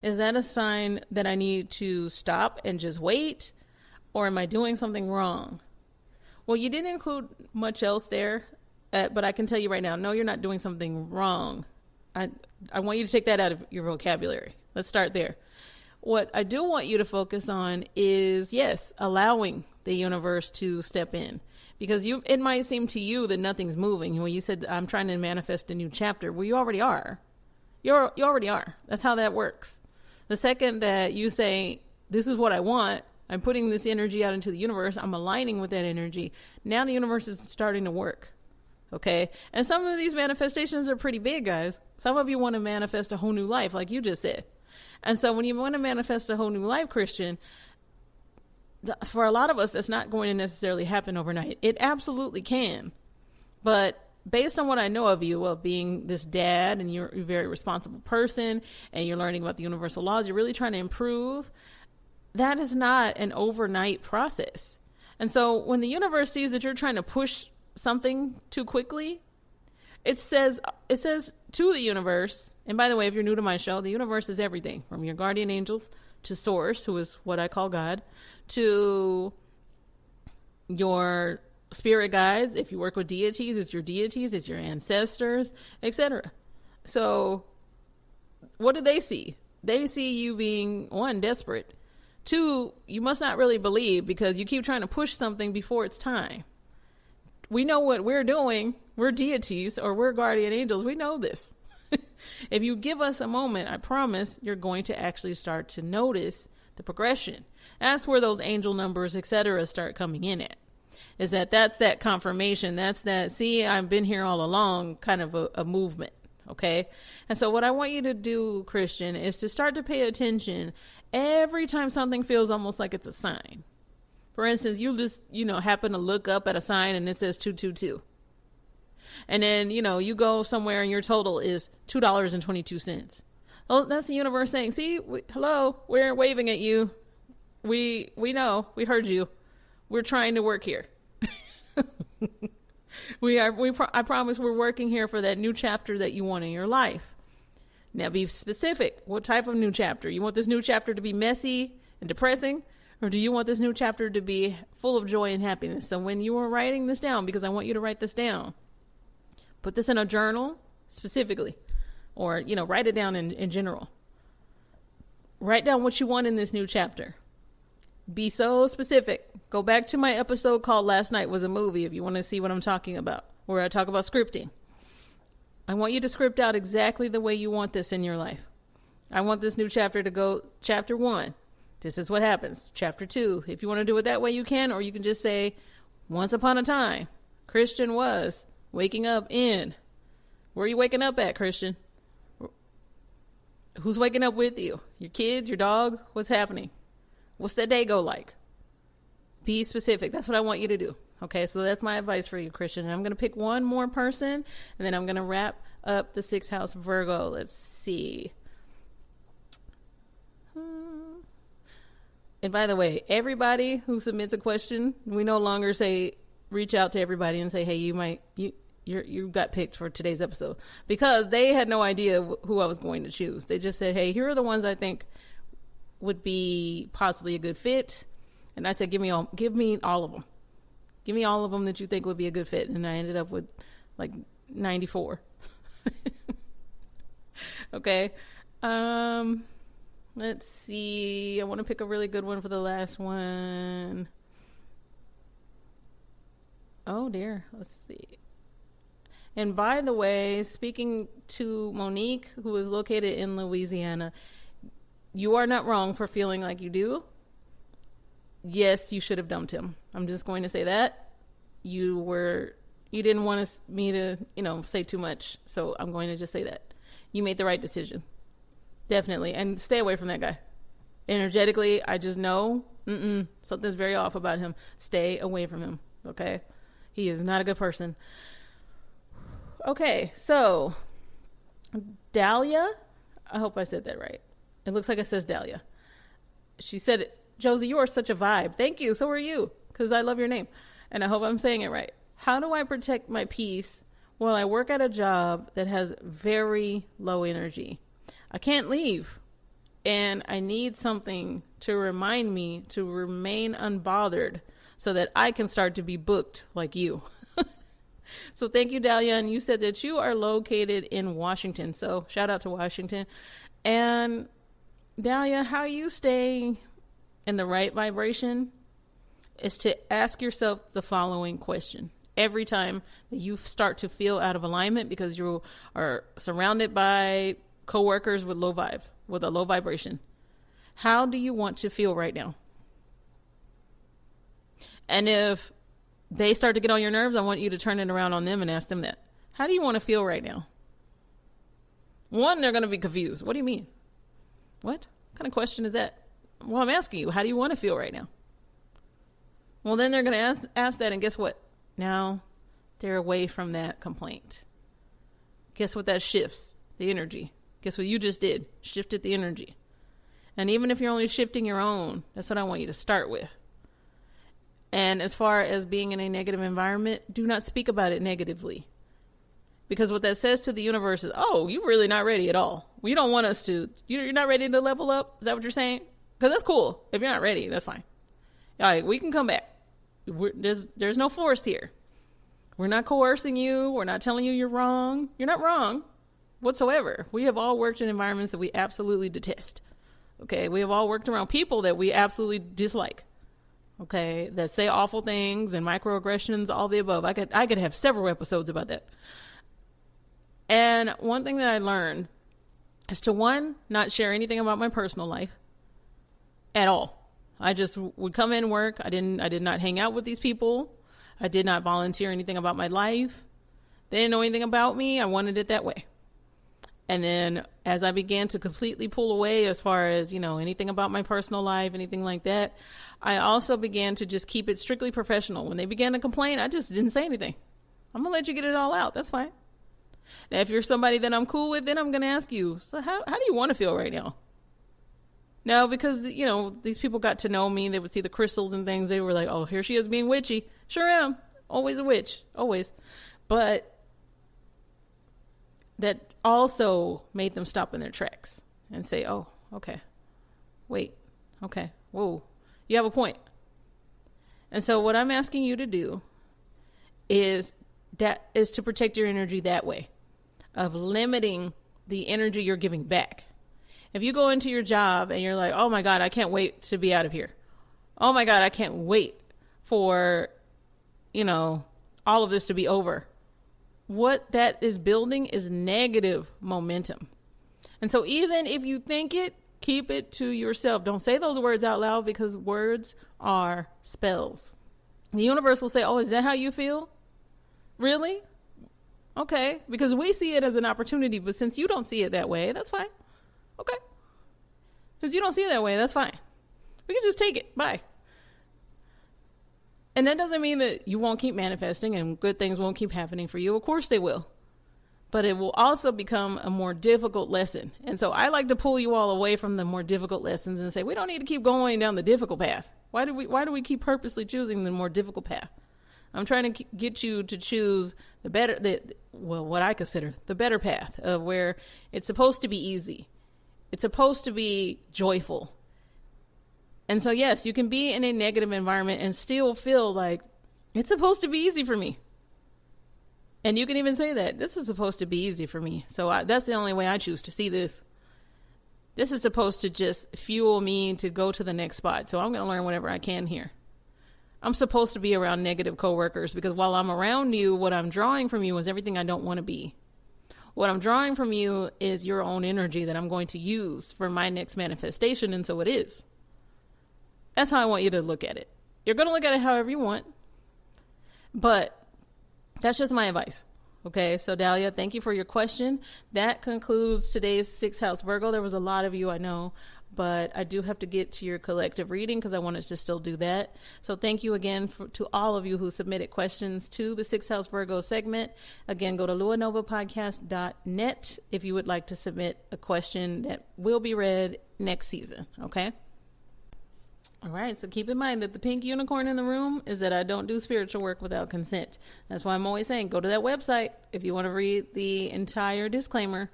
Is that a sign that I need to stop and just wait? Or am I doing something wrong? Well, you didn't include much else there, but I can tell you right now, no, you're not doing something wrong. I want you to take that out of your vocabulary. Let's start there. What I do want you to focus on is, yes, allowing the universe to step in. Because it might seem to you that nothing's moving. When you said, I'm trying to manifest a new chapter, well, you already are. You already are. That's how that works. The second that you say, this is what I want, I'm putting this energy out into the universe, I'm aligning with that energy, now the universe is starting to work. Okay? And some of these manifestations are pretty big, guys. Some of you want to manifest a whole new life, like you just said. And so when you want to manifest a whole new life, Christian, for a lot of us, that's not going to necessarily happen overnight. It absolutely can. But based on what I know of you, of being this dad, and you're a very responsible person, and you're learning about the universal laws, you're really trying to improve, that is not an overnight process. And so when the universe sees that you're trying to push something too quickly, it says to the universe, and by the way, if you're new to my show, the universe is everything from your guardian angels to source, who is what I call God, to your spirit guides. If you work with deities, it's your ancestors, etc. So what do they see? They see you being, one, desperate. Two, you must not really believe because you keep trying to push something before it's time. We know what we're doing. We're deities or we're guardian angels. We know this. If you give us a moment, I promise you're going to actually start to notice the progression. That's where those angel numbers, etc., start coming in at. Is that's that confirmation. That's that, see, I've been here all along kind of a movement. Okay. And so what I want you to do, Christian, is to start to pay attention every time something feels almost like it's a sign. For instance, you just, happen to look up at a sign and it says 222. And then, you go somewhere and your total is $2.22. Oh, that's the universe saying, see, hello, we're waving at you. We know, we heard you. We're trying to work here. I promise we're working here for that new chapter that you want in your life. Now be specific. What type of new chapter? You want this new chapter to be messy and depressing? Or do you want this new chapter to be full of joy and happiness? So when you are writing this down, because I want you to write this down, put this in a journal specifically, or, write it down in general. Write down what you want in this new chapter. Be so specific. Go back to my episode called Last Night Was a Movie if you want to see what I'm talking about, where I talk about scripting. I want you to script out exactly the way you want this in your life. I want this new chapter to go, chapter 1. This is what happens. Chapter 2. If you want to do it that way, you can, or you can just say, once upon a time, Christian was waking up in. Where are you waking up at, Christian? Who's waking up with you? Your kids, your dog? What's happening? What's that day go like? Be specific. That's what I want you to do. Okay, so that's my advice for you, Christian. And I'm going to pick one more person, and then I'm going to wrap up the 6th house Virgo. Let's see. And by the way, everybody who submits a question, we no longer say, reach out to everybody and say, hey, you got picked for today's episode, because they had no idea who I was going to choose. They just said, hey, here are the ones I think would be possibly a good fit. And I said, give me all of them. Give me all of them that you think would be a good fit. And I ended up with like 94. Okay. Let's see. I want to pick a really good one for the last one. Oh dear. Let's see. And by the way, speaking to Monique, who is located in Louisiana, you are not wrong for feeling like you do. Yes, you should have dumped him. I'm just going to say that. You didn't want me to, say too much. So I'm going to just say that. You made the right decision. Definitely. And stay away from that guy. Energetically, I just know something's very off about him. Stay away from him. Okay? He is not a good person. Okay, so Dahlia, I hope I said that right. It looks like it says Dahlia. She said, Josie, you are such a vibe. Thank you. So are you, because I love your name. And I hope I'm saying it right. How do I protect my peace while I work at a job that has very low energy? I can't leave. And I need something to remind me to remain unbothered so that I can start to be booked like you. So thank you, Dahlia. And you said that you are located in Washington. So shout out to Washington. And Dahlia, how you stay in the right vibration is to ask yourself the following question. Every time that you start to feel out of alignment because you are surrounded by coworkers with a low vibration, how do you want to feel right now? And if they start to get on your nerves, I want you to turn it around on them and ask them that. How do you want to feel right now? One, they're going to be confused. What do you mean? What kind of question is that? Well, I'm asking you, how do you want to feel right now? Well, then they're going to ask that, and guess what? Now they're away from that complaint. Guess what that shifts? The energy. Guess what you just did? Shifted the energy. And even if you're only shifting your own, that's what I want you to start with. And as far as being in a negative environment, do not speak about it negatively. Because what that says to the universe is, oh, you're really not ready at all. You don't want us to, you're not ready to level up? Is that what you're saying? Because that's cool. If you're not ready, that's fine. All right, we can come back. There's no force here. We're not coercing you. We're not telling you you're wrong. You're not wrong whatsoever. We have all worked in environments that we absolutely detest. Okay, we have all worked around people that we absolutely dislike. Okay, that say awful things and microaggressions, all the above. I could have several episodes about that. And one thing that I learned is to, one, not share anything about my personal life at all. I just would come in, work. I did not hang out with these people. I did not volunteer anything about my life. They didn't know anything about me. I wanted it that way. And then as I began to completely pull away as far as, anything about my personal life, anything like that, I also began to just keep it strictly professional. When they began to complain, I just didn't say anything. I'm going to let you get it all out. That's fine. Now, if you're somebody that I'm cool with, then I'm going to ask you, so how do you want to feel right now? No, because, these people got to know me. They would see the crystals and things. They were like, oh, here she is being witchy. Sure am. Always a witch. Always. But that also made them stop in their tracks and say, oh, okay. Wait. Okay. Whoa. You have a point. And so what I'm asking you to do is to protect your energy that way, of limiting the energy you're giving back. If you go into your job and you're like, oh my God, I can't wait to be out of here. Oh my God, I can't wait for, all of this to be over. What that is building is negative momentum. And so even if you think it, keep it to yourself. Don't say those words out loud, because words are spells. The universe will say, oh, is that how you feel? Really? Okay. Because we see it as an opportunity, but since you don't see it that way, that's fine. Okay. Because you don't see it that way, that's fine. We can just take it. Bye. And that doesn't mean that you won't keep manifesting and good things won't keep happening for you. Of course they will. But it will also become a more difficult lesson. And so I like to pull you all away from the more difficult lessons and say, we don't need to keep going down the difficult path. Why do we keep purposely choosing the more difficult path? I'm trying to get you to choose what I consider the better path, of where it's supposed to be easy. It's supposed to be joyful. And so, yes, you can be in a negative environment and still feel like it's supposed to be easy for me. And you can even say that this is supposed to be easy for me. So that's the only way I choose to see this. This is supposed to just fuel me to go to the next spot. So I'm going to learn whatever I can here. I'm supposed to be around negative coworkers, because while I'm around you, what I'm drawing from you is everything I don't want to be. What I'm drawing from you is your own energy that I'm going to use for my next manifestation. And so it is. That's how I want you to look at it. You're going to look at it however you want, but that's just my advice. Okay. So Dahlia, thank you for your question. That concludes today's 6th house Virgo. There was a lot of you, I know, but I do have to get to your collective reading because I wanted to still do that. So thank you again to all of you who submitted questions to the 6th house Virgo segment. Again, go to luanovapodcast.net if you would like to submit a question that will be read next season. Okay. All right, so keep in mind that the pink unicorn in the room is that I don't do spiritual work without consent. That's why I'm always saying go to that website if you want to read the entire disclaimer.